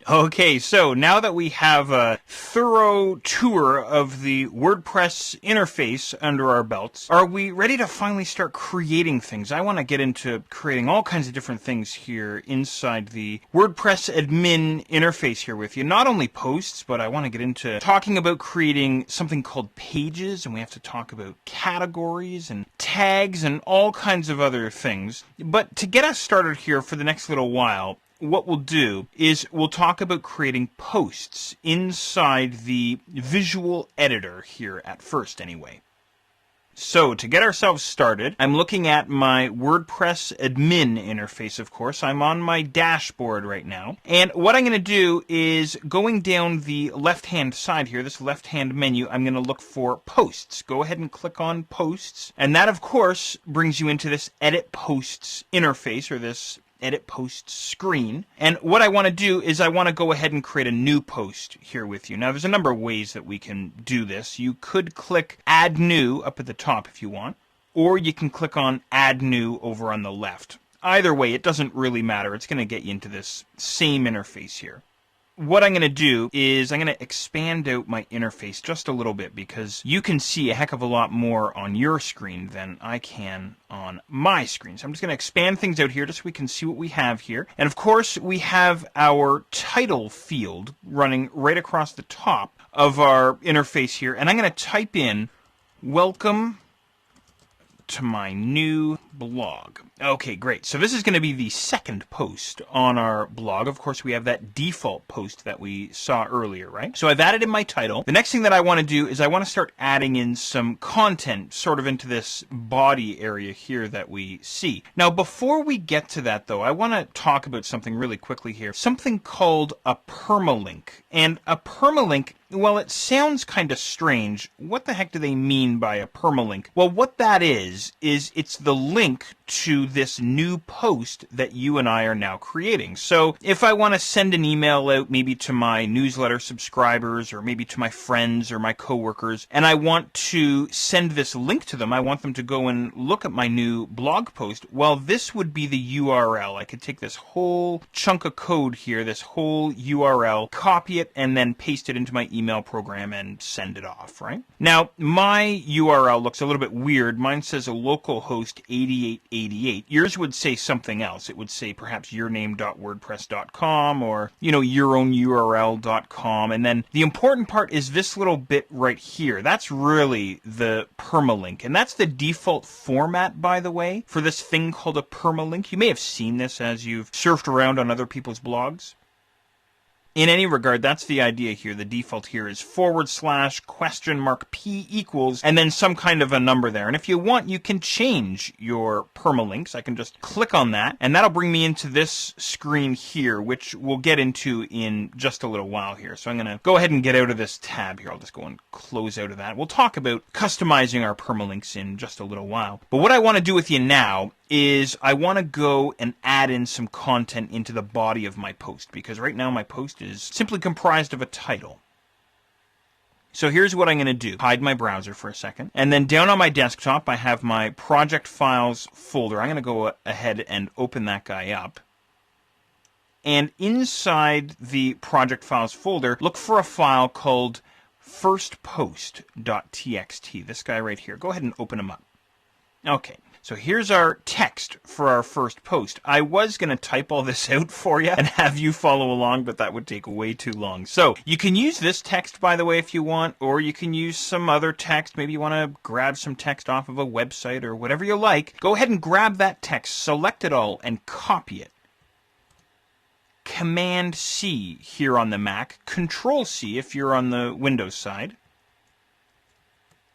Okay, so now that we have a thorough tour of the WordPress interface under our belts, are we ready to finally start creating things? I want to get into creating all kinds of different things here inside the WordPress admin interface here with you. Not only posts, but I want to get into talking about creating something called pages, and we have to talk about categories and tags and all kinds of other things. But to get us started here for the next little while, what we'll do is we'll talk about creating posts inside the visual editor here at first anyway. So to get ourselves started, I'm looking at my WordPress admin interface, of course. I'm on my dashboard right now. And what I'm going to do is going down the left-hand side here, this left-hand menu, I'm going to look for posts. Go ahead and click on posts. And that, of course, brings you into this edit posts interface, or this edit post screen. And what I want to do is I want to go ahead and create a new post here with you. Now there's a number of ways that we can do this. You could click add new up at the top if you want, or you can click on add new over on the left. Either way, it doesn't really matter. It's going to get you into this same interface here. What I'm going to do is I'm going to expand out my interface just a little bit because you can see a heck of a lot more on your screen than I can on my screen. So I'm just going to expand things out here just so we can see what we have here. And of course, we have our title field running right across the top of our interface here. And I'm going to type in, welcome to my new blog. Okay, great. So this is going to be the second post on our blog. Of course, we have that default post that we saw earlier, right? So I've added in my title. The next thing that I want to do is I want to start adding in some content sort of into this body area here that we see. Now, before we get to that, though, I want to talk about something really quickly here. Something called a permalink. And a permalink, well, it sounds kind of strange. What the heck do they mean by a permalink? Well, what that is it's the link to this new post that you and I are now creating. So if I want to send an email out maybe to my newsletter subscribers or maybe to my friends or my coworkers, and I want to send this link to them, I want them to go and look at my new blog post, well, this would be the URL. I could take this whole chunk of code here, this whole URL, copy it, and then paste it into my email program and send it off, right? Now, my URL looks a little bit weird. Mine says a localhost 8888. Yours would say something else. It would say perhaps yourname.wordpress.com or, yourownurl.com. And then the important part is this little bit right here. That's really the permalink. And that's the default format, by the way, for this thing called a permalink. You may have seen this as you've surfed around on other people's blogs. In any regard, that's the idea here. The default here is / $P equals, and then some kind of a number there. And if you want, you can change your permalinks. I can just click on that, and that'll bring me into this screen here, which we'll get into in just a little while here. So I'm going to go ahead and get out of this tab here. I'll just go and close out of that. We'll talk about customizing our permalinks in just a little while. But what I want to do with you now is I want to go and add in some content into the body of my post, because right now my post is simply comprised of a title. So here's what I'm going to do. Hide my browser for a second. And then down on my desktop, I have my project files folder. I'm going to go ahead and open that guy up. And inside the project files folder, look for a file called firstpost.txt. This guy right here. Go ahead and open him up. Okay. So here's our text for our first post. I was going to type all this out for you and have you follow along, but that would take way too long. So you can use this text, by the way, if you want, or you can use some other text. Maybe you want to grab some text off of a website or whatever you like. Go ahead and grab that text, select it all, and copy it. Command-C here on the Mac, Control-C if you're on the Windows side.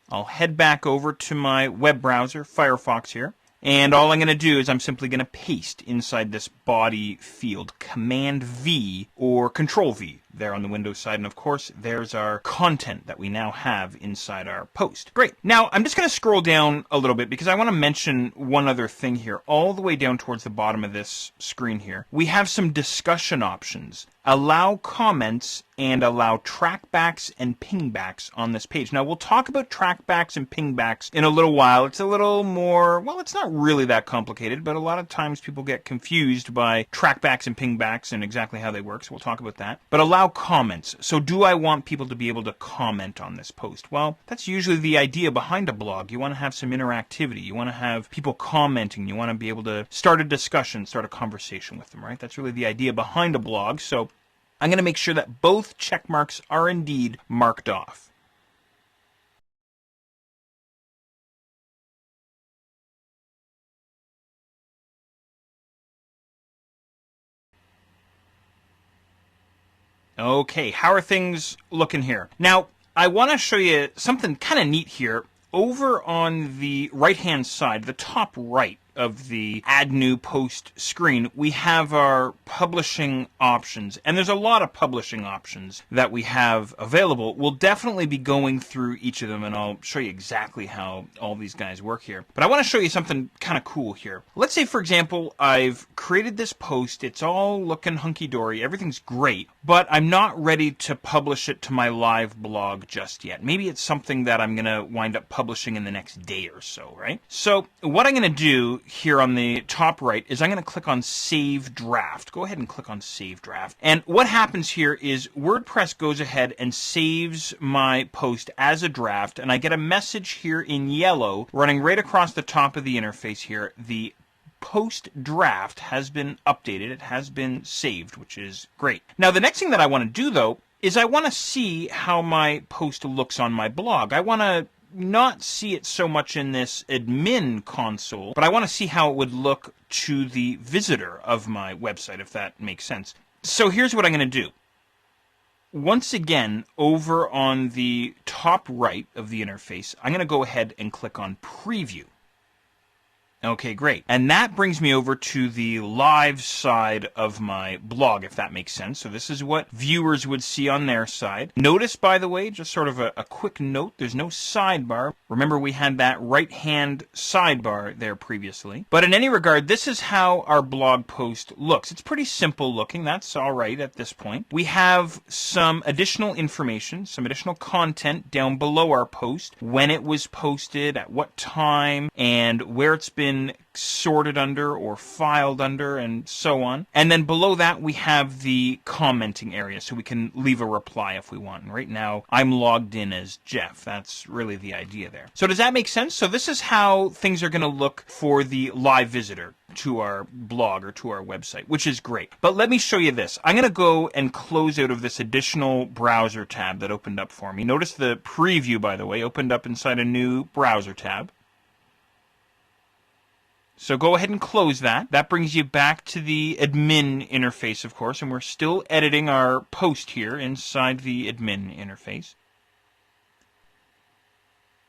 I'll head back over to my web browser, Firefox here, and all I'm going to do is I'm simply going to paste inside this body field, Command-V or Control-V, there on the Windows side. And of course, there's our content that we now have inside our post. Great. Now, I'm just going to scroll down a little bit because I want to mention one other thing here. All the way down towards the bottom of this screen here, we have some discussion options. Allow comments and allow trackbacks and pingbacks on this page. Now, we'll talk about trackbacks and pingbacks in a little while. It's a little more, well, it's not really that complicated, but a lot of times people get confused by trackbacks and pingbacks and exactly how they work, so we'll talk about that. But allow comments. So do I want people to be able to comment on this post? Well, that's usually the idea behind a blog. You want to have some interactivity. You want to have people commenting. You want to be able to start a discussion, start a conversation with them, right? That's really the idea behind a blog. So I'm going to make sure that both check marks are indeed marked off. Okay, how are things looking here? Now, I want to show you something kind of neat here. Over on the right-hand side, the top right of the Add New Post screen, we have our publishing options. And there's a lot of publishing options that we have available. We'll definitely be going through each of them, and I'll show you exactly how all these guys work here. But I want to show you something kind of cool here. Let's say, for example, I've created this post. It's all looking hunky-dory. Everything's great. But I'm not ready to publish it to my live blog just yet. Maybe it's something that I'm going to wind up publishing in the next day or so, right? So what I'm going to do here on the top right is I'm going to click on Save Draft. Go ahead and click on Save Draft. And what happens here is WordPress goes ahead and saves my post as a draft, and I get a message here in yellow running right across the top of the interface here. The post draft has been updated. It has been saved, which is great. Now, the next thing that I want to do, though, is I want to see how my post looks on my blog. I want to not see it so much in this admin console, but I want to see how it would look to the visitor of my website, if that makes sense. So here's what I'm going to do. Once again, over on the top right of the interface, I'm going to go ahead and click on Preview. Okay, great. And that brings me over to the live side of my blog, if that makes sense. So this is what viewers would see on their side. Notice, by the way, just sort of a quick note, there's no sidebar. Remember, we had that right-hand sidebar there previously. But in any regard, this is how our blog post looks. It's pretty simple looking. That's all right at this point. We have some additional information, some additional content down below our post, when it was posted, at what time, and where it's been sorted under or filed under, and so on. And then below that, we have the commenting area, so we can leave a reply if we want. And right now, I'm logged in as Jeff. That's really the idea there. So does that make sense? So this is how things are going to look for the live visitor to our blog or to our website, which is great. But let me show you this. I'm going to go and close out of this additional browser tab that opened up for me. Notice the preview, by the way, opened up inside a new browser tab. So go ahead and close that. That brings you back to the admin interface, of course, and we're still editing our post here inside the admin interface.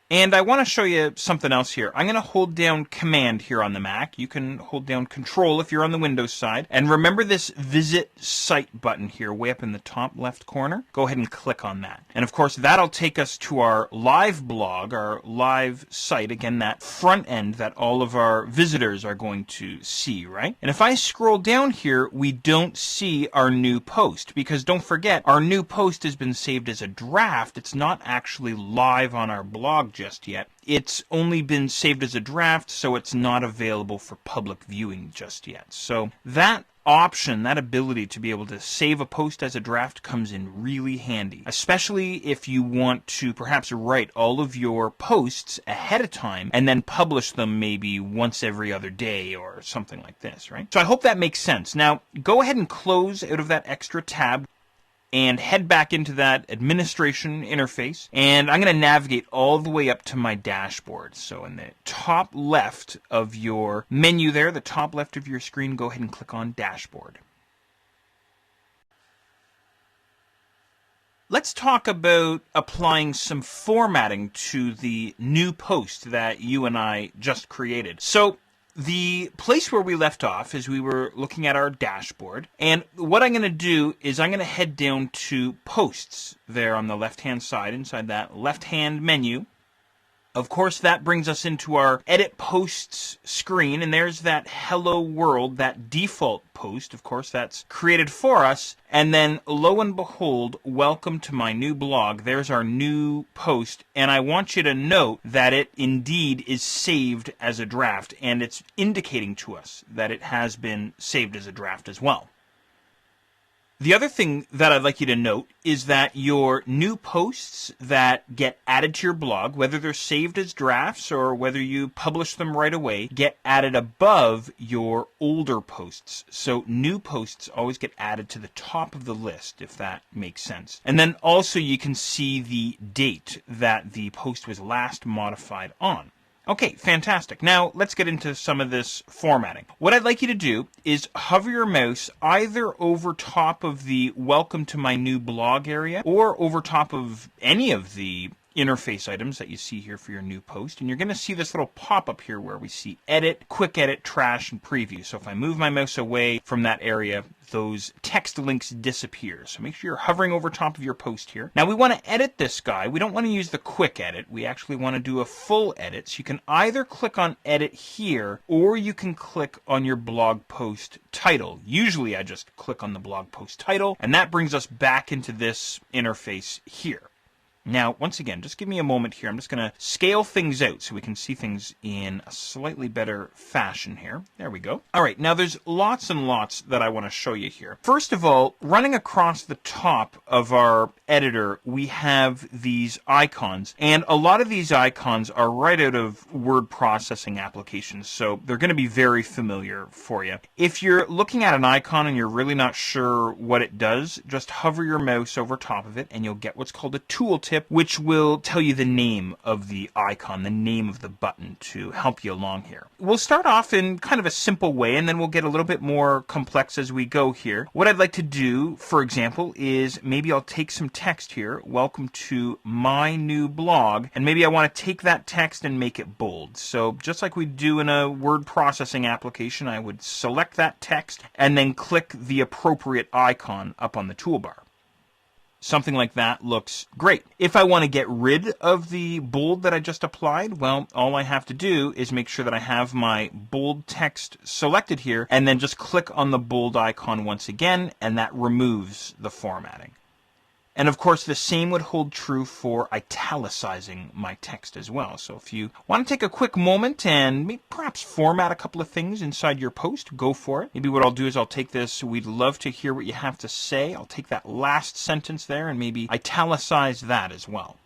And I want to show you something else here. I'm going to hold down Command here on the Mac. You can hold down Control if you're on the Windows side. And remember this Visit Site button here way up in the top left corner? Go ahead and click on that. And of course, that'll take us to our live blog, our live site. Again, that front end that all of our visitors are going to see, right? And if I scroll down here, we don't see our new post, because don't forget, our new post has been saved as a draft. It's not actually live on our blog just yet. It's only been saved as a draft, so it's not available for public viewing just yet. So that option, that ability to be able to save a post as a draft comes in really handy, especially if you want to perhaps write all of your posts ahead of time and then publish them maybe once every other day or something like this, right? So I hope that makes sense. Now, go ahead and close out of that extra tab and head back into that administration interface, and I'm going to navigate all the way up to my dashboard. So in the top left of your menu there, the top left of your screen, go ahead and click on Dashboard. Let's talk about applying some formatting to the new post that you and I just created. So The place where we left off is we were looking at our dashboard, and what I'm going to do is I'm going to head down to Posts there on the left-hand side, inside that left-hand menu. Of course, that brings us into our Edit Posts screen, and there's that Hello World, that default post. Of course, that's created for us. And then, lo and behold, welcome to my new blog. There's our new post, and I want you to note that it indeed is saved as a draft, and it's indicating to us that it has been saved as a draft as well. The other thing that I'd like you to note is that your new posts that get added to your blog, whether they're saved as drafts or whether you publish them right away, get added above your older posts. So new posts always get added to the top of the list, if that makes sense. And then also you can see the date that the post was last modified on. Okay, fantastic. Now, let's get into some of this formatting. What I'd like you to do is hover your mouse either over top of the Welcome to My New Blog area or over top of any of the interface items that you see here for your new post. And you're going to see this little pop-up here where we see Edit, Quick Edit, Trash, and Preview. So if I move my mouse away from that area, those text links disappear. So make sure you're hovering over top of your post here. Now we want to edit this guy. We don't want to use the quick edit. We actually want to do a full edit. So you can either click on edit here or you can click on your blog post title. Usually I just click on the blog post title, and that brings us back into this interface here. Now, once again, just give me a moment here. I'm just going to scale things out so we can see things in a slightly better fashion here. There we go. All right, now there's lots and lots that I want to show you here. First of all, running across the top of our editor, we have these icons. And a lot of these icons are right out of word processing applications, so they're going to be very familiar for you. If you're looking at an icon and you're really not sure what it does, just hover your mouse over top of it and you'll get what's called a tooltip, which will tell you the name of the icon, the name of the button to help you along here. We'll start off in kind of a simple way, and then we'll get a little bit more complex as we go here. What I'd like to do, for example, is maybe I'll take some text here, welcome to my new blog, and maybe I want to take that text and make it bold. So just like we do in a word processing application, I would select that text and then click the appropriate icon up on the toolbar. Something like that looks great. If I want to get rid of the bold that I just applied, well, all I have to do is make sure that I have my bold text selected here and then just click on the bold icon once again, and that removes the formatting. And of course, the same would hold true for italicizing my text as well. So if you want to take a quick moment and maybe perhaps format a couple of things inside your post, go for it. Maybe what I'll do is I'll take this, we'd love to hear what you have to say. I'll take that last sentence there and maybe italicize that as well.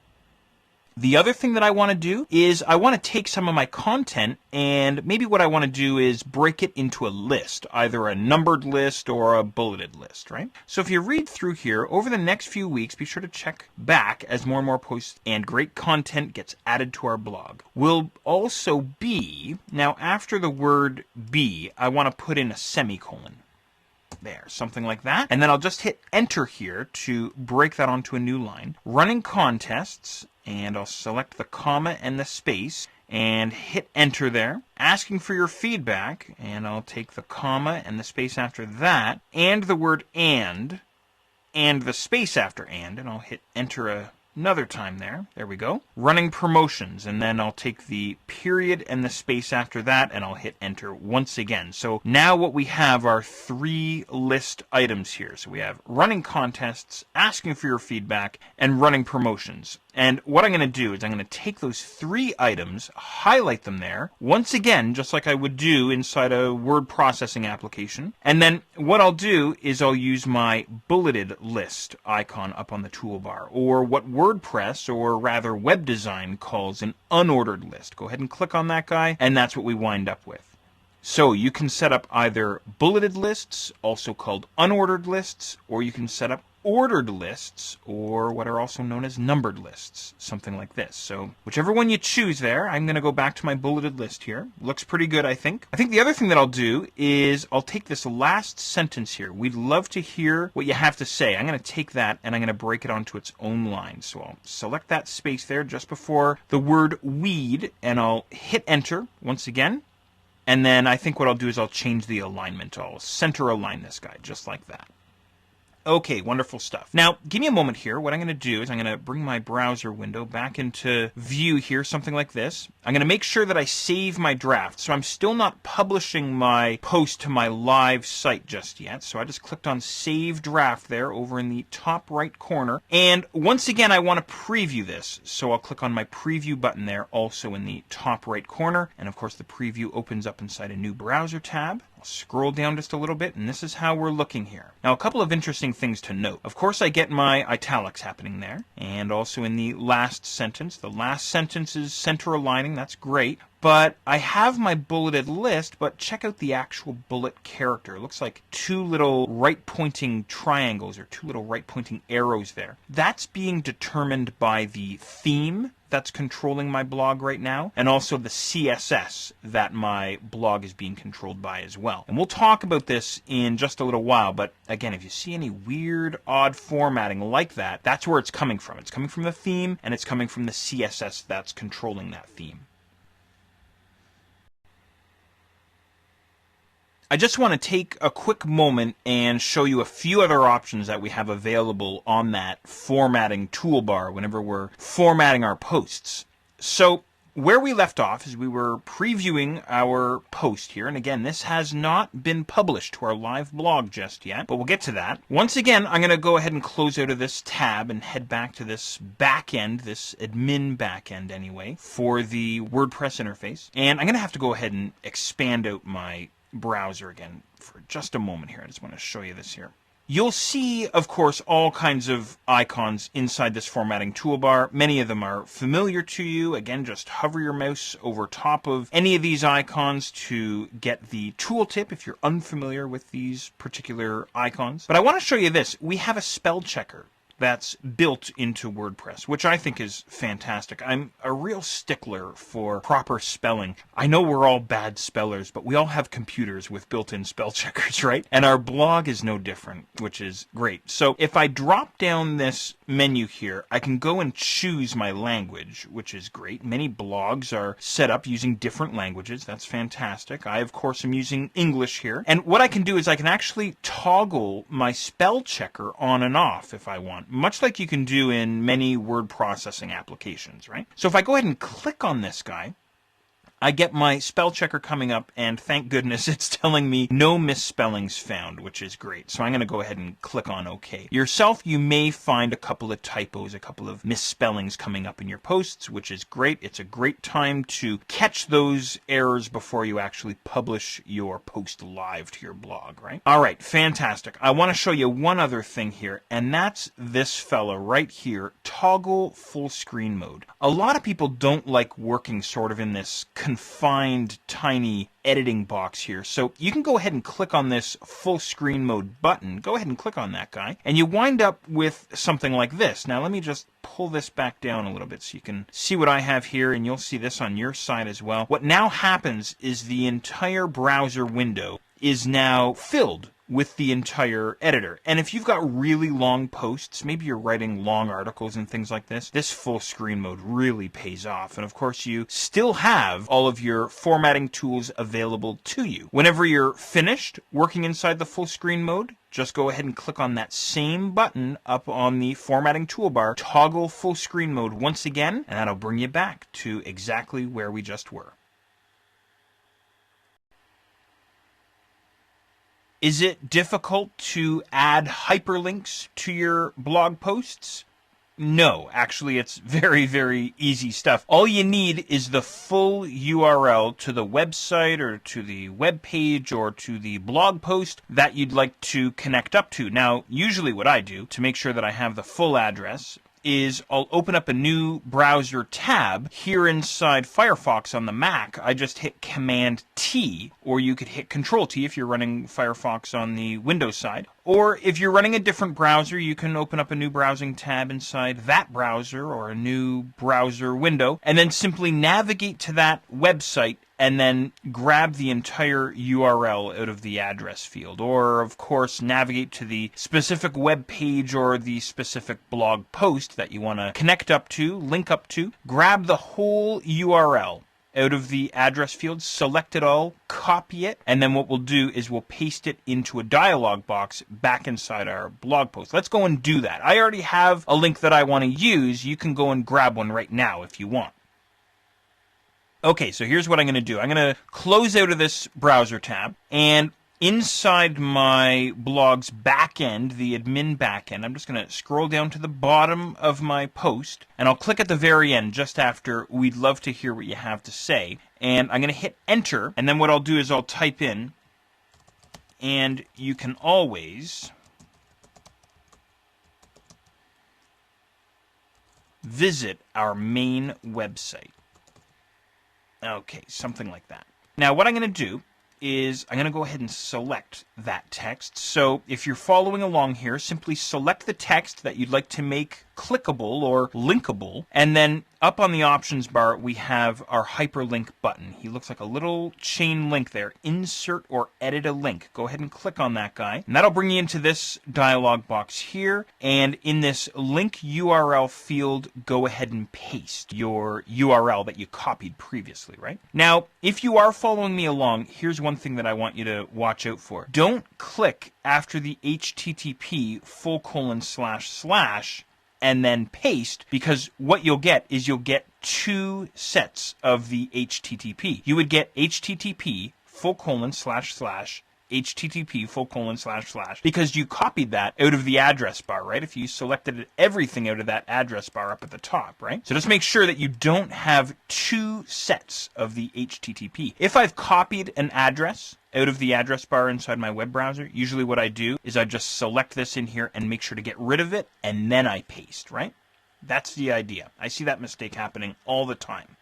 The other thing that I want to do is I want to take some of my content, and maybe what I want to do is break it into a list, either a numbered list or a bulleted list, right? So if you read through here, over the next few weeks, be sure to check back as more and more posts and great content gets added to our blog. Will also be, now after the word be, I want to put in a semicolon. There, something like that. And then I'll just hit enter here to break that onto a new line. Running contests, and I'll select the comma and the space and hit enter there. Asking for your feedback, and I'll take the comma and the space after that, and the word and the space after and I'll hit enter another time there. There we go. Running promotions, and then I'll take the period and the space after that, and I'll hit enter once again. So now what we have are 3 list items here. So we have running contests, asking for your feedback, and running promotions. And what I'm going to do is I'm going to take those 3 items, highlight them there, once again, just like I would do inside a word processing application. And then what I'll do is I'll use my bulleted list icon up on the toolbar, or what WordPress, or rather web design, calls an unordered list. Go ahead and click on that guy, and that's what we wind up with. So you can set up either bulleted lists, also called unordered lists, or you can set up ordered lists, or what are also known as numbered lists, something like this. So whichever one you choose there, I'm going to go back to my bulleted list here. Looks pretty good, I think. I think the other thing that I'll do is I'll take this last sentence here. We'd love to hear what you have to say. I'm going to take that and I'm going to break it onto its own line. So I'll select that space there just before the word weed, and I'll hit enter once again. And then I think what I'll do is I'll change the alignment. I'll center align this guy just like that. Okay, wonderful stuff. Now, give me a moment here. What I'm going to do is I'm going to bring my browser window back into view here, something like this. I'm going to make sure that I save my draft. So I'm still not publishing my post to my live site just yet. So I just clicked on Save Draft there over in the top right corner. And once again, I want to preview this. So I'll click on my preview button there, also in the top right corner. And of course, the preview opens up inside a new browser tab. I'll scroll down just a little bit, and this is how we're looking here. Now, a couple of interesting things to note. Of course, I get my italics happening there, and also in the last sentence. The last sentence is center aligning. That's great. But I have my bulleted list, but check out the actual bullet character. It looks like two little right-pointing triangles or two little right-pointing arrows there. That's being determined by the theme that's controlling my blog right now, and also the CSS that my blog is being controlled by as well. And we'll talk about this in just a little while, but again, if you see any weird, odd formatting like that, that's where it's coming from. It's coming from the theme, and it's coming from the CSS that's controlling that theme. I just want to take a quick moment and show you a few other options that we have available on that formatting toolbar whenever we're formatting our posts. So where we left off is we were previewing our post here. And again, this has not been published to our live blog just yet, but we'll get to that. Once again, I'm going to go ahead and close out of this tab and head back to this back end, this admin back end anyway, for the WordPress interface. And I'm going to have to go ahead and expand out my browser again for just a moment here. I just want to show you this here. You'll see, of course, all kinds of icons inside this formatting toolbar. Many of them are familiar to you. Again, just hover your mouse over top of any of these icons to get the tooltip if you're unfamiliar with these particular icons. But I want to show you this. We have a spell checker that's built into WordPress, which I think is fantastic. I'm a real stickler for proper spelling. I know we're all bad spellers, but we all have computers with built-in spell checkers, right? And our blog is no different, which is great. So if I drop down this menu here, I can go and choose my language, which is great. Many blogs are set up using different languages. That's fantastic. I, of course, am using English here. And what I can do is I can actually toggle my spell checker on and off if I want, much like you can do in many word processing applications, right? So if I go ahead and click on this guy, I get my spell checker coming up, and thank goodness it's telling me no misspellings found, which is great. So I'm going to go ahead and click on OK. Yourself, you may find a couple of typos, a couple of misspellings coming up in your posts, which is great. It's a great time to catch those errors before you actually publish your post live to your blog, right? All right, fantastic. I want to show you one other thing here, and that's this fella right here, toggle full screen mode. A lot of people don't like working sort of in this confined, tiny editing box here. So you can go ahead and click on this full screen mode button. Go ahead and click on that guy, and you wind up with something like this. Now let me just pull this back down a little bit so you can see what I have here, and you'll see this on your side as well. What now happens is the entire browser window is now filled with the entire editor. And if you've got really long posts, maybe you're writing long articles and things like this, this full screen mode really pays off. And of course, you still have all of your formatting tools available to you. Whenever you're finished working inside the full screen mode, just go ahead and click on that same button up on the formatting toolbar, toggle full screen mode once again, and that'll bring you back to exactly where we just were. Is it difficult to add hyperlinks to your blog posts? No, actually it's very, very easy stuff. All you need is the full URL to the website or to the web page or to the blog post that you'd like to connect up to. Now, usually what I do to make sure that I have the full address is I'll open up a new browser tab here inside Firefox on the Mac. I just hit Command T, or you could hit Control T if you're running Firefox on the Windows side. Or if you're running a different browser, you can open up a new browsing tab inside that browser or a new browser window, and then simply navigate to that website and then grab the entire URL out of the address field. Or, of course, navigate to the specific web page or the specific blog post that you want to connect up to, link up to, grab the whole URL, out of the address field, select it all, copy it, and then what we'll do is we'll paste it into a dialog box back inside our blog post. Let's go and do that. I already have a link that I want to use. You can go and grab one right now if you want. Okay, so here's what I'm going to do. I'm going to close out of this browser tab, and inside my blog's backend, the admin backend, I'm just going to scroll down to the bottom of my post, and I'll click at the very end just after "We'd love to hear what you have to say." And I'm going to hit enter, and then what I'll do is I'll type in, and you can always visit our main website. Okay, something like that. Now what I'm going to do is I'm going to go ahead and select that text. So if you're following along here, simply select the text that you'd like to make clickable or linkable, and then up on the options bar we have our hyperlink button. He looks like a little chain link there. Insert or edit a link. Go ahead and click on that guy, and that'll bring you into this dialog box here, and in this link URL field, go ahead and paste your URL that you copied previously, right? Now, if you are following me along, here's one thing that I want you to watch out for. Don't click after the http:// and then paste, because what you'll get is you'll get two sets of the HTTP. You would get http:// http:// because you copied that out of the address bar, right? If you selected everything out of that address bar up at the top, right? So just make sure that you don't have two sets of the HTTP. If I've copied an address out of the address bar inside my web browser, usually what I do is I just select this in here and make sure to get rid of it, and then I paste, right? That's the idea. I see that mistake happening all the time.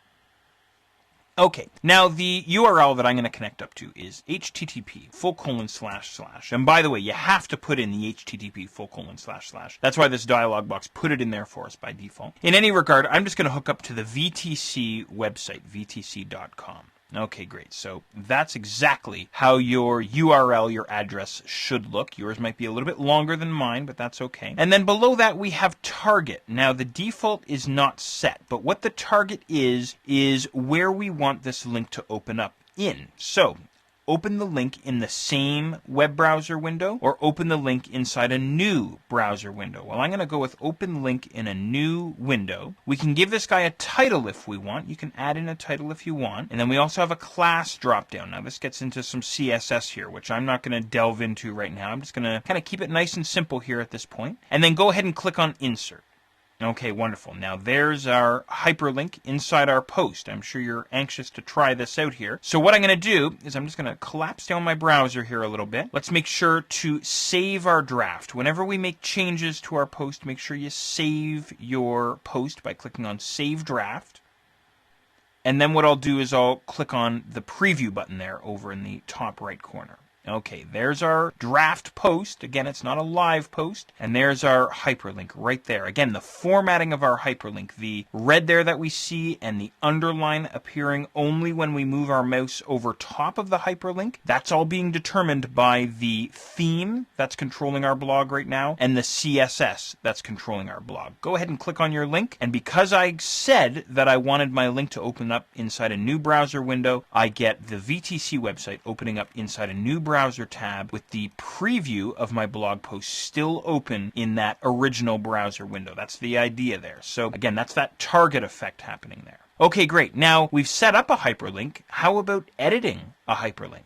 Okay, now the URL that I'm going to connect up to is http://. And by the way, you have to put in the http://. That's why this dialog box put it in there for us by default. In any regard, I'm just going to hook up to the VTC website, vtc.com. Okay, great. So that's exactly how your URL, your address, should look. Yours might be a little bit longer than mine, but that's okay. And then below that we have target. Now the default is not set, but what the target is where we want this link to open up in. So open the link in the same web browser window, or open the link inside a new browser window. Well, I'm going to go with open link in a new window. We can give this guy a title if we want. You can add in a title if you want. And then we also have a class dropdown. Now this gets into some CSS here, which I'm not going to delve into right now. I'm just going to kind of keep it nice and simple here at this point. And then go ahead and click on insert. Okay, wonderful. Now there's our hyperlink inside our post. I'm sure you're anxious to try this out here. So what I'm going to do is I'm just going to collapse down my browser here a little bit. Let's make sure to save our draft. Whenever we make changes to our post, make sure you save your post by clicking on Save Draft. And then what I'll do is I'll click on the preview button there over in the top right corner. Okay, there's our draft post. Again, it's not a live post. And there's our hyperlink right there. Again, the formatting of our hyperlink, the red there that we see and the underline appearing only when we move our mouse over top of the hyperlink, that's all being determined by the theme that's controlling our blog right now and the CSS that's controlling our blog. Go ahead and click on your link. And because I said that I wanted my link to open up inside a new browser window, I get the VTC website opening up inside a new browser tab with the preview of my blog post still open in that original browser window. That's the idea there. So again, that's that target effect happening there. Okay, great. Now we've set up a hyperlink. How about editing a hyperlink?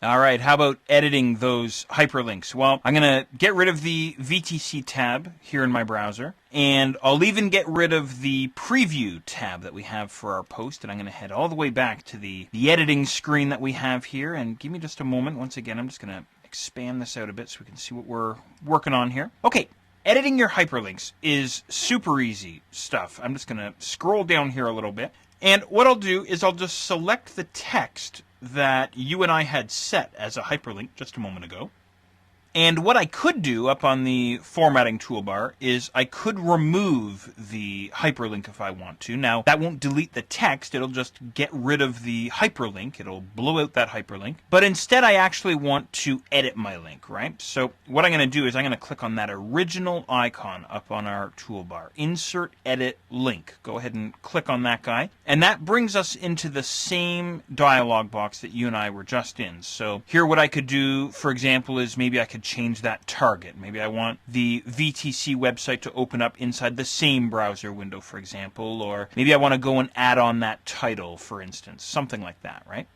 All right, how about editing those hyperlinks? Well, I'm going to get rid of the VTC tab here in my browser, and I'll even get rid of the preview tab that we have for our post, and I'm going to head all the way back to the editing screen that we have here, and give me just a moment. Once again, I'm just going to expand this out a bit so we can see what we're working on here. Okay. Editing your hyperlinks is super easy stuff. I'm just going to scroll down here a little bit, and what I'll do is I'll just select the text that you and I had set as a hyperlink just a moment ago. And what I could do up on the formatting toolbar is I could remove the hyperlink if I want to. Now, that won't delete the text. It'll just get rid of the hyperlink. It'll blow out that hyperlink. But instead, I actually want to edit my link, right? So what I'm going to do is I'm going to click on that original icon up on our toolbar. Insert, Edit, Link. Go ahead and click on that guy. And that brings us into the same dialog box that you and I were just in. So here what I could do, for example, is maybe I could change that target. Maybe I want the VTC website to open up inside the same browser window, for example, or maybe I want to go and add on that title, for instance, something like that, right?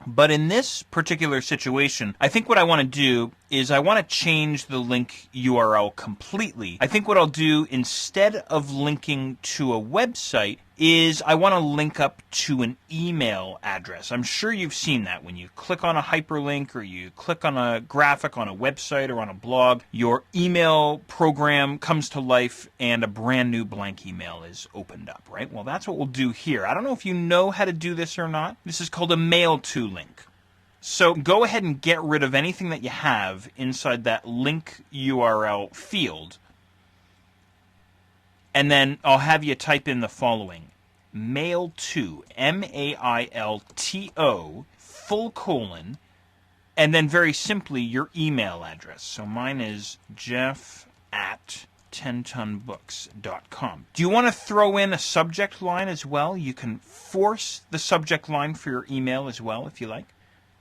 But in this particular situation, I think what I want to do is I want to change the link URL completely. I think what I'll do instead of linking to a website is I want to link up to an email address. I'm sure you've seen that when you click on a hyperlink or you click on a graphic on a website or on a blog, your email program comes to life and a brand new blank email is opened up, right? Well, that's what we'll do here. I don't know if you know how to do this or not. This is called a mail to link. So go ahead and get rid of anything that you have inside that link URL field. And then I'll have you type in the following. Mail to, M-A-I-L-T-O, full colon, and then very simply your email address. So mine is jeff@10tonbooks.com. Do you want to throw in a subject line as well? You can force the subject line for your email as well if you like.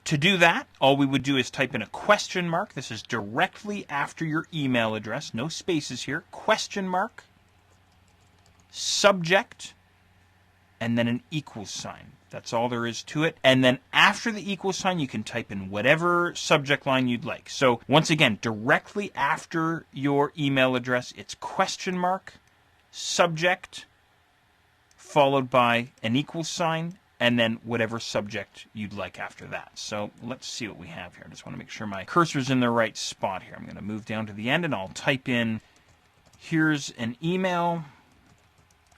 To do that, all we would do is type in a question mark. This is directly after your email address. No spaces here. Question mark, subject, and then an equal sign. That's all there is to it. And then after the equal sign, you can type in whatever subject line you'd like. So once again, directly after your email address, it's question mark, subject, followed by an equal sign, and then whatever subject you'd like after that. So let's see what we have here. I just want to make sure my cursor's in the right spot here. I'm going to move down to the end and I'll type in, here's an email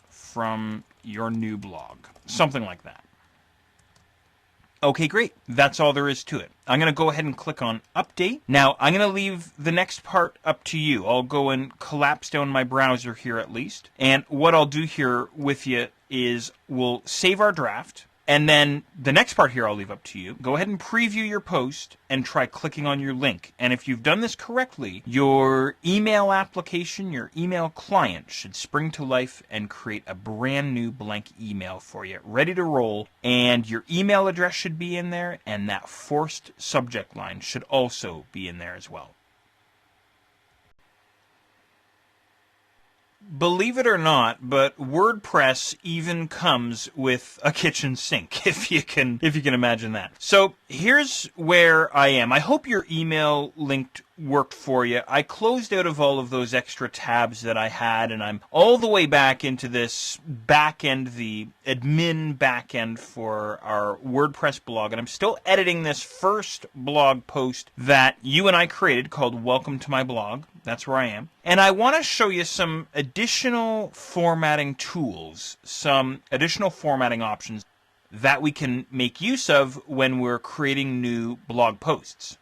from your new blog. Something like that. Okay, great. That's all there is to it. I'm going to go ahead and click on Update. Now, I'm going to leave the next part up to you. I'll go and collapse down my browser here at least. And what I'll do here with you is we'll save our draft. And then the next part here I'll leave up to you. Go ahead and preview your post and try clicking on your link. And if you've done this correctly, your email application, your email client should spring to life and create a brand new blank email for you, ready to roll. And your email address should be in there, and that forced subject line should also be in there as well. Believe it or not, but WordPress even comes with a kitchen sink, if you can imagine that. So here's where I am. I hope your email linked worked for you. I closed out of all of those extra tabs that I had, and I'm all the way back into this back end, the admin back end for our WordPress blog, and I'm still editing this first blog post that you and I created called Welcome to My Blog. That's where I am. And I want to show you some additional formatting tools, some additional formatting options that we can make use of when we're creating new blog posts.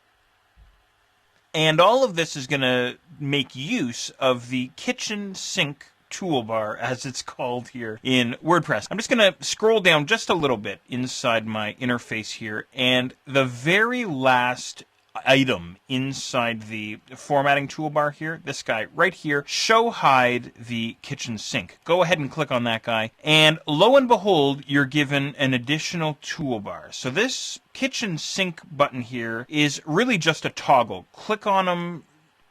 And all of this is going to make use of the kitchen sink toolbar, as it's called here in WordPress. I'm just going to scroll down just a little bit inside my interface here, and the very last item inside the formatting toolbar here, this guy right here, show hide the kitchen sink. Go ahead and click on that guy, and lo and behold, you're given an additional toolbar. So this kitchen sink button here is really just a toggle. Click on them,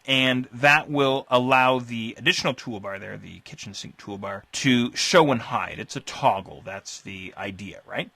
and that will allow the additional toolbar there, the kitchen sink toolbar, to show and hide. It's a toggle. That's the idea, right?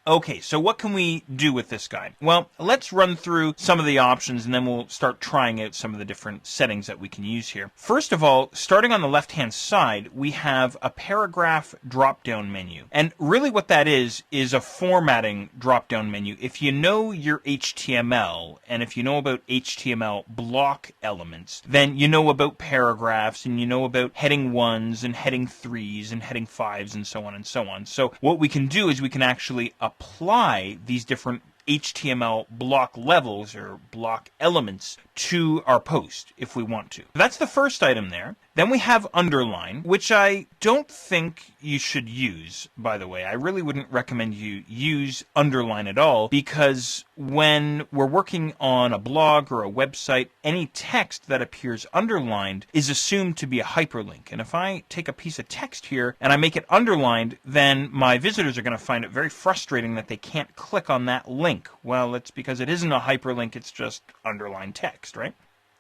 Okay, so what can we do with this guy? Well, let's run through some of the options and then we'll start trying out some of the different settings that we can use here. First of all, starting on the left-hand side, we have a paragraph drop-down menu. And really what that is a formatting drop-down menu. If you know your HTML, and if you know about HTML block elements, then you know about paragraphs, and you know about heading 1s and heading 3s and heading 5s and so on and so on. So what we can do is we can actually apply these different HTML block levels or block elements to our post if we want to. That's the first item there. Then we have underline, which I don't think you should use, by the way. I really wouldn't recommend you use underline at all, because when we're working on a blog or a website, any text that appears underlined is assumed to be a hyperlink. And if I take a piece of text here and I make it underlined, then my visitors are going to find it very frustrating that they can't click on that link. Well, it's because it isn't a hyperlink, it's just underlined text, right?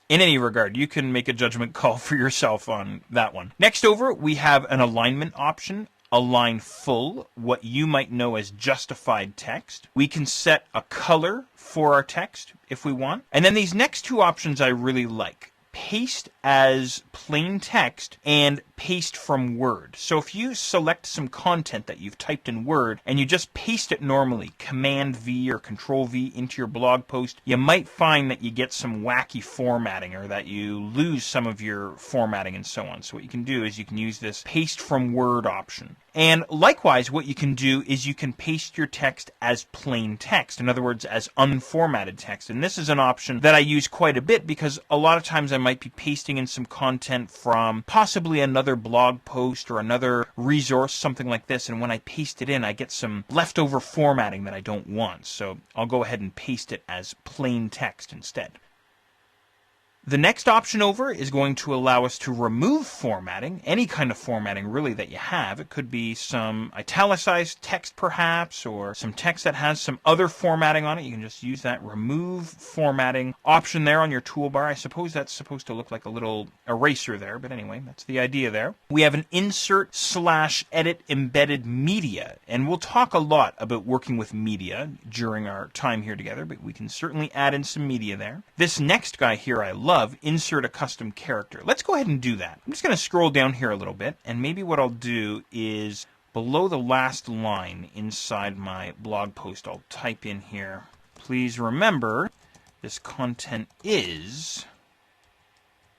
In any regard, you can make a judgment call for yourself on that one. Next over, we have an alignment option. Align full, what you might know as justified text. We can set a color for our text if we want. And then these next two options I really like. Paste as plain text and paste from Word. So if you select some content that you've typed in Word and you just paste it normally, Command V or Control V into your blog post, you might find that you get some wacky formatting or that you lose some of your formatting and so on. So what you can do is you can use this paste from Word option. And likewise, what you can do is you can paste your text as plain text. In other words, as unformatted text. And this is an option that I use quite a bit because a lot of times I might be pasting in some content from possibly another blog post or another resource, something like this. And when I paste it in, I get some leftover formatting that I don't want. So I'll go ahead and paste it as plain text instead. The next option over is going to allow us to remove formatting, any kind of formatting really that you have. It could be some italicized text perhaps, or some text that has some other formatting on it. You can just use that remove formatting option there on your toolbar. I suppose that's supposed to look like a little eraser there, but anyway, that's the idea there. We have an insert/edit embedded media, and we'll talk a lot about working with media during our time here together, but we can certainly add in some media there. This next guy here I love. Insert a custom character. Let's go ahead and do that. I'm just going to scroll down here a little bit, and maybe what I'll do is below the last line inside my blog post, I'll type in here, please remember this content is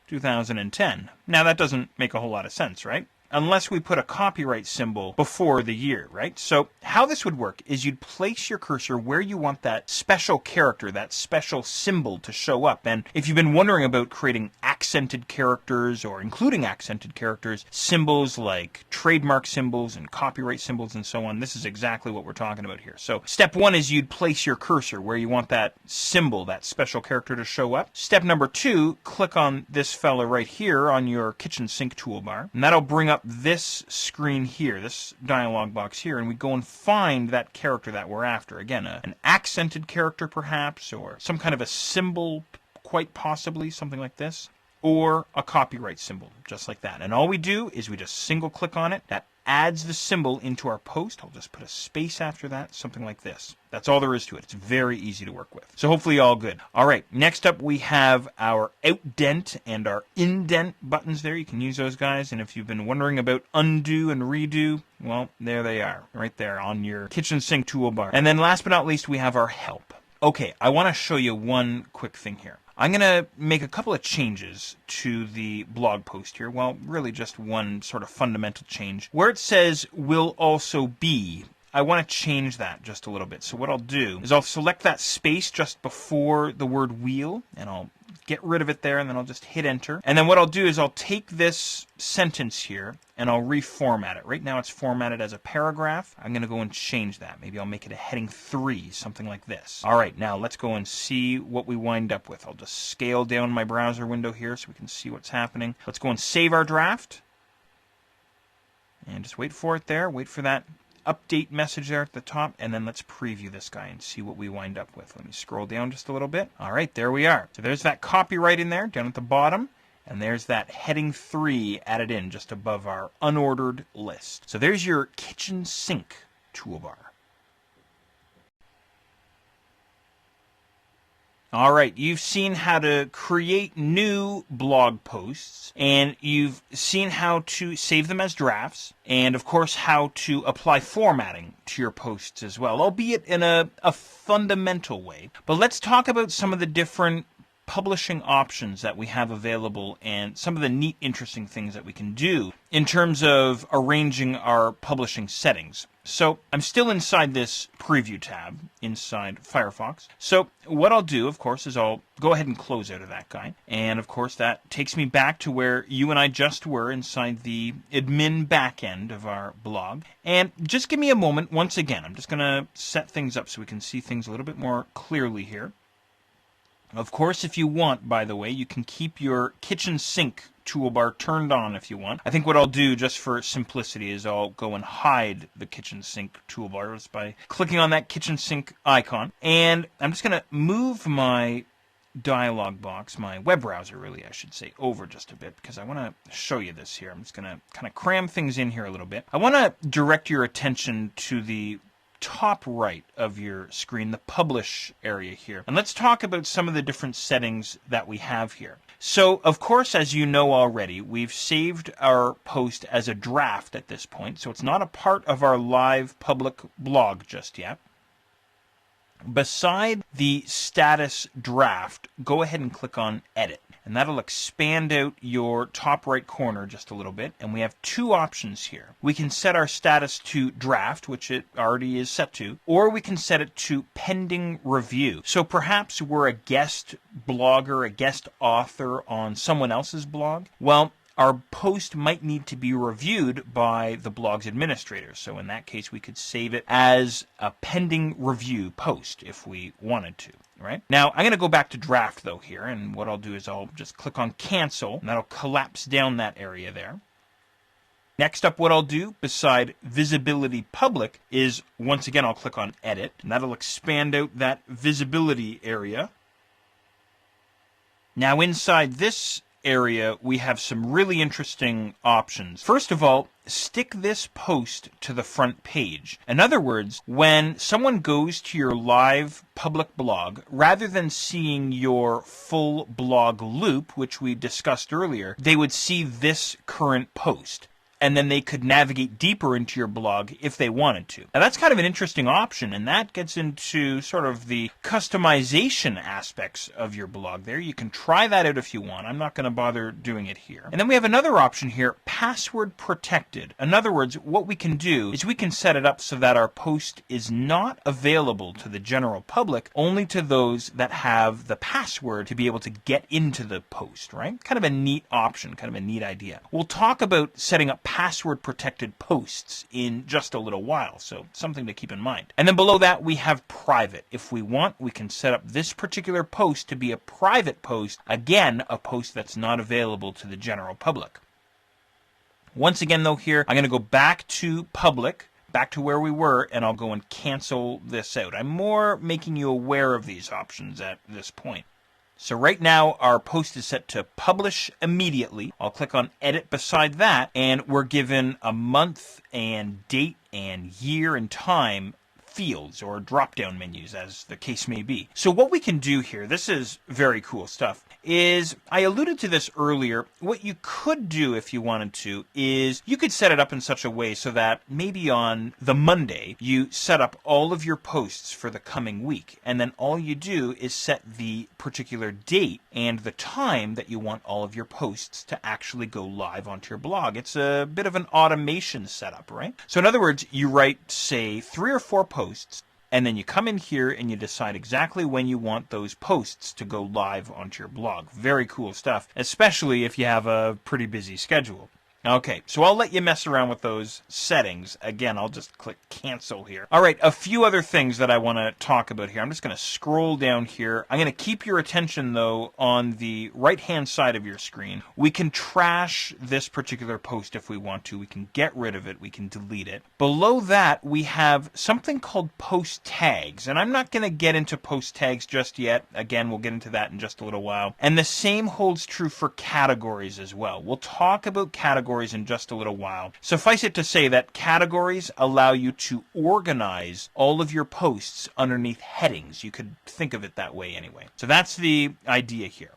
2010. Now that doesn't make a whole lot of sense, right? Unless we put a copyright symbol before the year, right? So how this would work is you'd place your cursor where you want that special character, that special symbol to show up. And if you've been wondering about creating accented characters or including accented characters, symbols like trademark symbols and copyright symbols and so on, this is exactly what we're talking about here. So step one is you'd place your cursor where you want that symbol, that special character to show up. Step number two, click on this fella right here on your kitchen sink toolbar, and that'll bring up this screen here, this dialog box here, and we go and find that character that we're after. Again, an accented character perhaps, or some kind of a symbol, quite possibly, something like this, or a copyright symbol, just like that. And all we do is we just single click on it. That adds the symbol into our post. I'll just put a space after that, something like this. That's all there is to it. It's very easy to work with. So hopefully all good. All right, next up we have our outdent and our indent buttons there. You can use those guys. And if you've been wondering about undo and redo, well, there they are, right there on your kitchen sink toolbar. And then last but not least, we have our help. Okay, I want to show you one quick thing here. I'm going to make a couple of changes to the blog post here. Well, really just one sort of fundamental change. Where it says will also be, I want to change that just a little bit. So what I'll do is I'll select that space just before the word wheel, and I'll get rid of it there, and then I'll just hit enter. And then what I'll do is I'll take this sentence here and I'll reformat it. Right now it's formatted as a paragraph. I'm going to go and change that. Maybe I'll make it a heading 3, something like this. All right, now let's go and see what we wind up with. I'll just scale down my browser window here so we can see what's happening. Let's go and save our draft. And just wait for it there. Wait for that update message there at the top, and then let's preview this guy and see what we wind up with. Let me scroll down just a little bit. All right, there we are. So there's that copyright in there down at the bottom, and there's that heading 3 added in just above our unordered list. So there's your kitchen sink toolbar. All right, you've seen how to create new blog posts, and you've seen how to save them as drafts, and of course how to apply formatting to your posts as well, albeit in a fundamental way. But let's talk about some of the different publishing options that we have available and some of the neat, interesting things that we can do in terms of arranging our publishing settings. So I'm still inside this preview tab inside Firefox. So what I'll do, of course, is I'll go ahead and close out of that guy. And of course, that takes me back to where you and I just were inside the admin backend of our blog. And just give me a moment. Once again, I'm just going to set things up so we can see things a little bit more clearly here. Of course, if you want, by the way, you can keep your kitchen sink toolbar turned on if you want. I think what I'll do just for simplicity is I'll go and hide the kitchen sink toolbar just by clicking on that kitchen sink icon. And I'm just going to move my dialog box, my web browser really I should say, over just a bit because I want to show you this here. I'm just going to kind of cram things in here a little bit. I want to direct your attention to the top right of your screen, the publish area here. And let's talk about some of the different settings that we have here. So, of course, as you know already, we've saved our post as a draft at this point, so it's not a part of our live public blog just yet. Beside the status draft, go ahead and click on Edit. And that'll expand out your top right corner just a little bit. And we have two options here. We can set our status to draft, which it already is set to, or we can set it to pending review. So perhaps we're a guest blogger, a guest author on someone else's blog. Well, our post might need to be reviewed by the blog's administrator. So in that case, we could save it as a pending review post if we wanted to. Right? Now, I'm going to go back to draft, though, here, and what I'll do is I'll just click on Cancel, and that'll collapse down that area there. Next up, what I'll do, beside Visibility Public, is, once again, I'll click on Edit, and that'll expand out that visibility area. Now, inside this area, we have some really interesting options. First of all, stick this post to the front page. In other words, when someone goes to your live public blog, rather than seeing your full blog loop, which we discussed earlier, they would see this current post. And then they could navigate deeper into your blog if they wanted to. Now that's kind of an interesting option, and that gets into sort of the customization aspects of your blog there. You can try that out if you want. I'm not going to bother doing it here. And then we have another option here, password protected. In other words, what we can do is we can set it up so that our post is not available to the general public, only to those that have the password to be able to get into the post, right? Kind of a neat option, kind of a neat idea. We'll talk about setting up password protected posts in just a little while, so something to keep in mind. And then below that we have private. If we want, we can set up this particular post to be a private post, again a post that's not available to the general public. Once again though here, I'm going to go back to public, back to where we were, and I'll go and cancel this out. I'm more making you aware of these options at this point. So right now, our post is set to publish immediately. I'll click on edit beside that, and we're given a month and date and year and time fields or drop-down menus, as the case may be. So what we can do here, this is very cool stuff, is, I alluded to this earlier, what you could do if you wanted to is you could set it up in such a way so that maybe on the Monday you set up all of your posts for the coming week, and then all you do is set the particular date and the time that you want all of your posts to actually go live onto your blog. It's a bit of an automation setup, right? So in other words, you write, say, 3 or 4 posts, and then you come in here and you decide exactly when you want those posts to go live onto your blog. Very cool stuff, especially if you have a pretty busy schedule. Okay, so I'll let you mess around with those settings. Again, I'll just click cancel here. All right, a few other things that I want to talk about here. I'm just going to scroll down here. I'm going to keep your attention, though, on the right-hand side of your screen. We can trash this particular post if we want to. We can get rid of it. We can delete it. Below that, we have something called post tags, and I'm not going to get into post tags just yet. Again, we'll get into that in just a little while. And the same holds true for categories as well. We'll talk about categories in just a little while. Suffice it to say that categories allow you to organize all of your posts underneath headings. You could think of it that way anyway. So that's the idea here.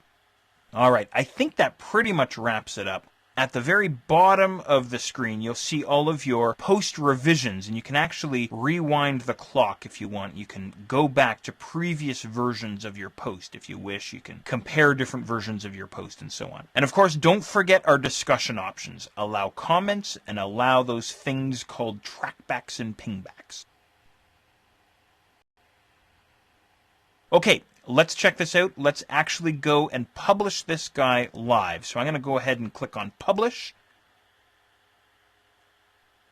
All right, I think that pretty much wraps it up. at the very bottom of the screen, you'll see all of your post revisions, and you can actually rewind the clock if you want. You can go back to previous versions of your post if you wish. You can compare different versions of your post and so on. And of course, don't forget our discussion options. Allow comments and allow those things called trackbacks and pingbacks. Okay, let's check this out. Let's actually go and publish this guy live. So I'm going to go ahead and click on Publish.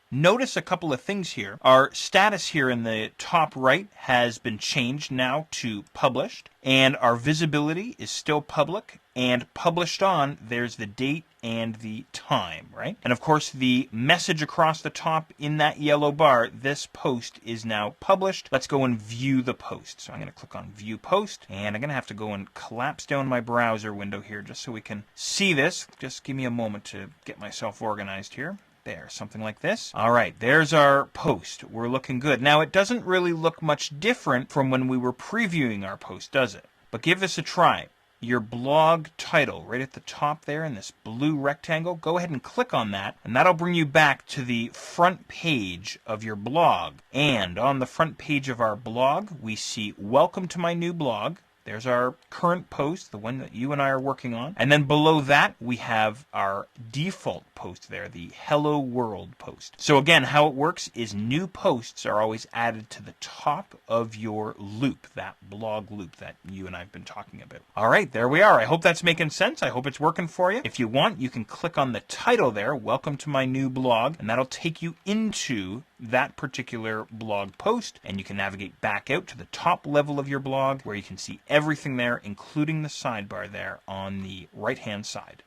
Notice a couple of things here. Our status here in the top right has been changed now to published, and our visibility is still public, and published on, there's the date and the time, right? And of course, the message across the top in that yellow bar, this post is now published. Let's go and view the post. So I'm going to click on View Post, and I'm going to have to go and collapse down my browser window here just so we can see this. Just give me a moment to get myself organized here. There, something like this. All right, there's our post. We're looking good. Now, it doesn't really look much different from when we were previewing our post, does it? But give this a try. Your blog title, right at the top there in this blue rectangle, go ahead and click on that, and that'll bring you back to the front page of your blog. And on the front page of our blog, we see Welcome to my new blog. There's our current post, the one that you and I are working on. And then below that, we have our default post there, the Hello World post. So again, how it works is new posts are always added to the top of your loop, that blog loop that you and I have been talking about. All right, there we are. I hope that's making sense. I hope it's working for you. If you want, you can click on the title there, Welcome to my new blog, and that'll take you into that particular blog post, and you can navigate back out to the top level of your blog where you can see everything there, including the sidebar there on the right-hand side.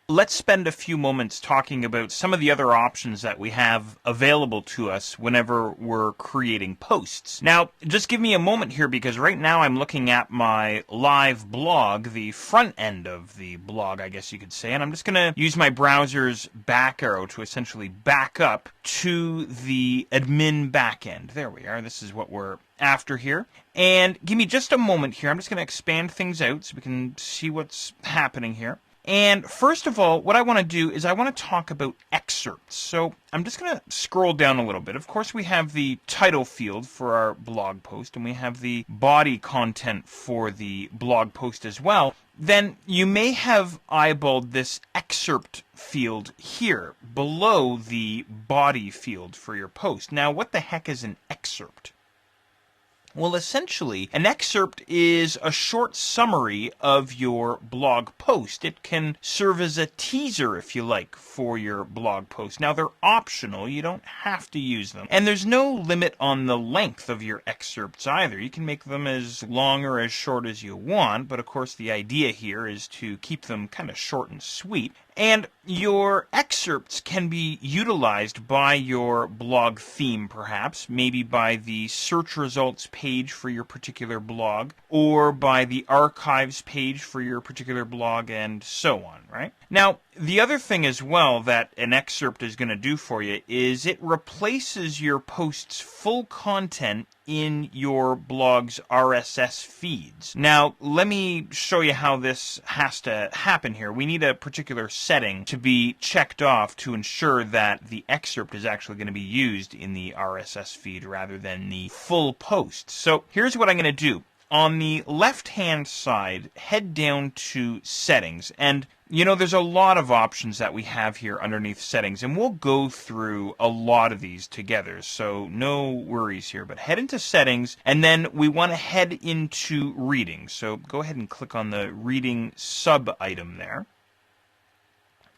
Let's spend a few moments talking about some of the other options that we have available to us whenever we're creating posts. Now, just give me a moment here because right now I'm looking at my live blog, the front end of the blog, I guess you could say, and I'm just going to use my browser's back arrow to essentially back up to the admin backend. There we are. This is what we're after here. And give me just a moment here. I'm just going to expand things out so we can see what's happening here. And first of all, what I want to do is I want to talk about excerpts. So I'm just going to scroll down a little bit. Of course, we have the title field for our blog post, and we have the body content for the blog post as well. Then you may have eyeballed this excerpt field here below the body field for your post. Now, what the heck is an excerpt? Well, essentially, an excerpt is a short summary of your blog post. It can serve as a teaser, if you like, for your blog post. Now, they're optional. You don't have to use them. And there's no limit on the length of your excerpts either. You can make them as long or as short as you want, but of course the idea here is to keep them kind of short and sweet. And your excerpts can be utilized by your blog theme, perhaps, maybe by the search results page for your particular blog, or by the archives page for your particular blog, and so on, right? Now, the other thing as well that an excerpt is going to do for you is it replaces your post's full content in your blog's RSS feeds. Now, let me show you how this has to happen here. We need a particular setting to be checked off to ensure that the excerpt is actually going to be used in the RSS feed rather than the full post. So here's what I'm going to do. On the left-hand side, head down to Settings, and you know, there's a lot of options that we have here underneath Settings, and we'll go through a lot of these together, so no worries here. But head into Settings, and then we want to head into Reading. So go ahead and click on the Reading sub-item there.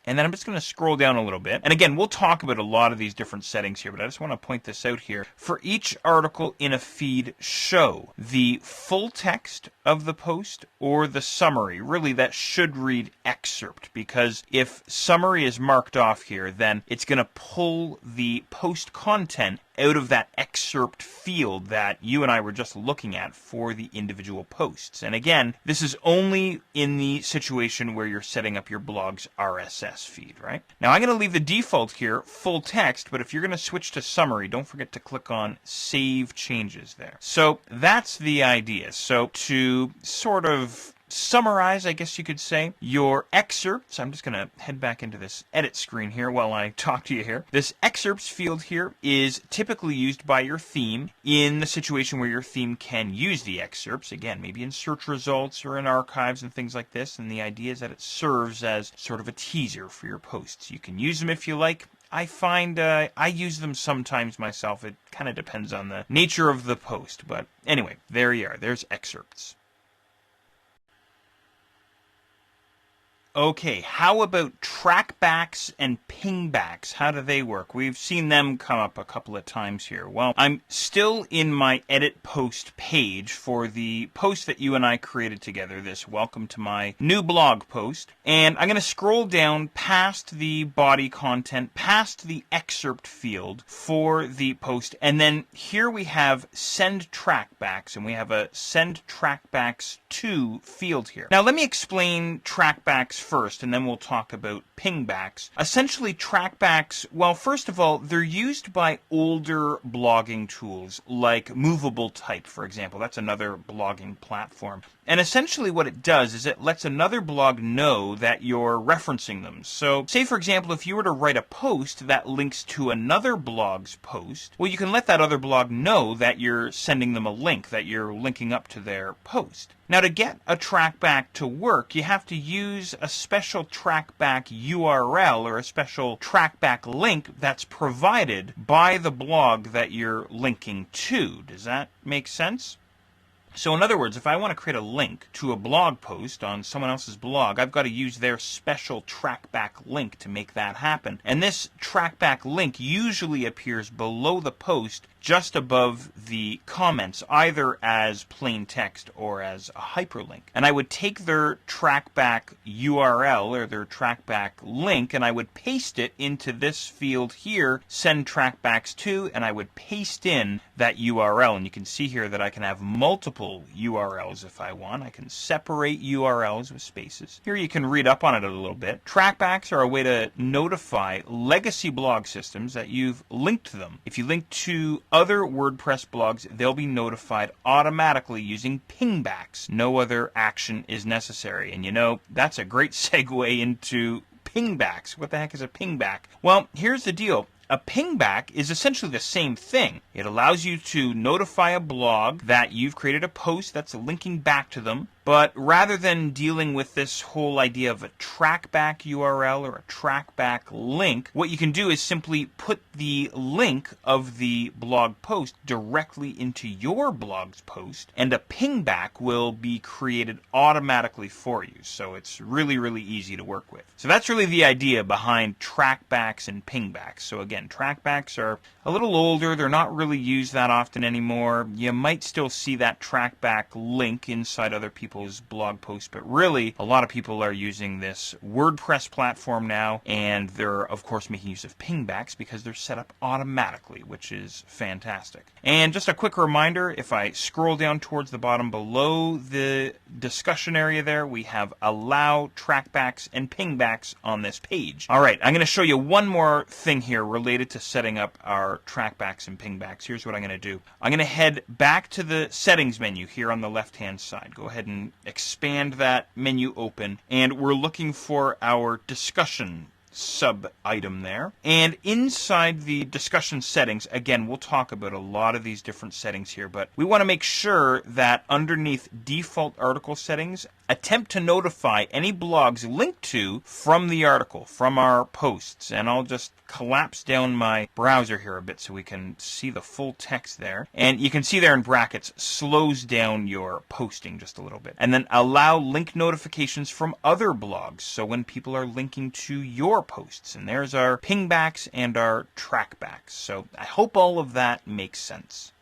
And then I'm just going to scroll down a little bit. And again, we'll talk about a lot of these different settings here, but I just want to point this out here. For each article in a feed, show the full text of the post or the summary. Really, that should read excerpt, because if summary is marked off here, then it's going to pull the post content out of that excerpt field that you and I were just looking at for the individual posts. And again, this is only in the situation where you're setting up your blog's RSS feed, right? Now, I'm going to leave the default here, full text, but if you're going to switch to summary, don't forget to click on Save Changes there. So that's the idea. So to sort of summarize, I guess you could say, your excerpts. I'm just going to head back into this edit screen here while I talk to you here. This excerpts field here is typically used by your theme in the situation where your theme can use the excerpts. Again, maybe in search results or in archives and things like this. And the idea is that it serves as sort of a teaser for your posts. You can use them if you like. I find I use them sometimes myself. It kind of depends on the nature of the post. But anyway, there you are. There's excerpts. Okay, how about trackbacks and pingbacks? How do they work? We've seen them come up a couple of times here. Well, I'm still in my edit post page for the post that you and I created together, this welcome to my new blog post. And I'm going to scroll down past the body content, past the excerpt field for the post. And then here we have send trackbacks, and we have a send trackbacks to field here. Now let me explain trackbacks first, and then we'll talk about pingbacks. Essentially, trackbacks, well, first of all, they're used by older blogging tools like Movable Type, for example. That's another blogging platform. And essentially what it does is it lets another blog know that you're referencing them. So say, for example, if you were to write a post that links to another blog's post, well, you can let that other blog know that you're sending them a link, that you're linking up to their post. Now, to get a trackback to work, you have to use a special trackback URL or a special trackback link that's provided by the blog that you're linking to. Does that make sense? So in other words, if I want to create a link to a blog post on someone else's blog, I've got to use their special trackback link to make that happen. And this trackback link usually appears below the post, just above the comments, either as plain text or as a hyperlink. And I would take their trackback URL or their trackback link, and I would paste it into this field here, send trackbacks to, and I would paste in that URL. And you can see here that I can have multiple URLs if I want. I can separate URLs with spaces. Here you can read up on it a little bit. Trackbacks are a way to notify legacy blog systems that you've linked to them. If you link to other WordPress blogs, they'll be notified automatically using pingbacks. No other action is necessary. And you know, that's a great segue into pingbacks. What the heck is a pingback? Well, here's the deal. A pingback is essentially the same thing. It allows you to notify a blog that you've created a post that's linking back to them. But rather than dealing with this whole idea of a trackback URL or a trackback link, what you can do is simply put the link of the blog post directly into your blog's post, and a pingback will be created automatically for you. So it's really, really easy to work with. So that's really the idea behind trackbacks and pingbacks. So again, trackbacks are a little older. They're not really used that often anymore. You might still see that trackback link inside other people's blog posts, but really a lot of people are using this WordPress platform now, and they're of course making use of pingbacks because they're set up automatically, which is fantastic. And just a quick reminder, if I scroll down towards the bottom below the discussion area there, we have allow trackbacks and pingbacks on this page. All right, I'm going to show you one more thing here related to setting up our trackbacks and pingbacks. Here's what I'm going to do. I'm going to head back to the settings menu here on the left-hand side. Go ahead and expand that menu open, and we're looking for our discussion sub-item there. And inside the discussion settings, again, we'll talk about a lot of these different settings here, but we want to make sure that underneath default article settings, attempt to notify any blogs linked to from the article, from our posts. And I'll just collapse down my browser here a bit so we can see the full text there. And you can see there in brackets, slows down your posting just a little bit. And then allow link notifications from other blogs, so when people are linking to your posts. And there's our pingbacks and our trackbacks. So I hope all of that makes sense.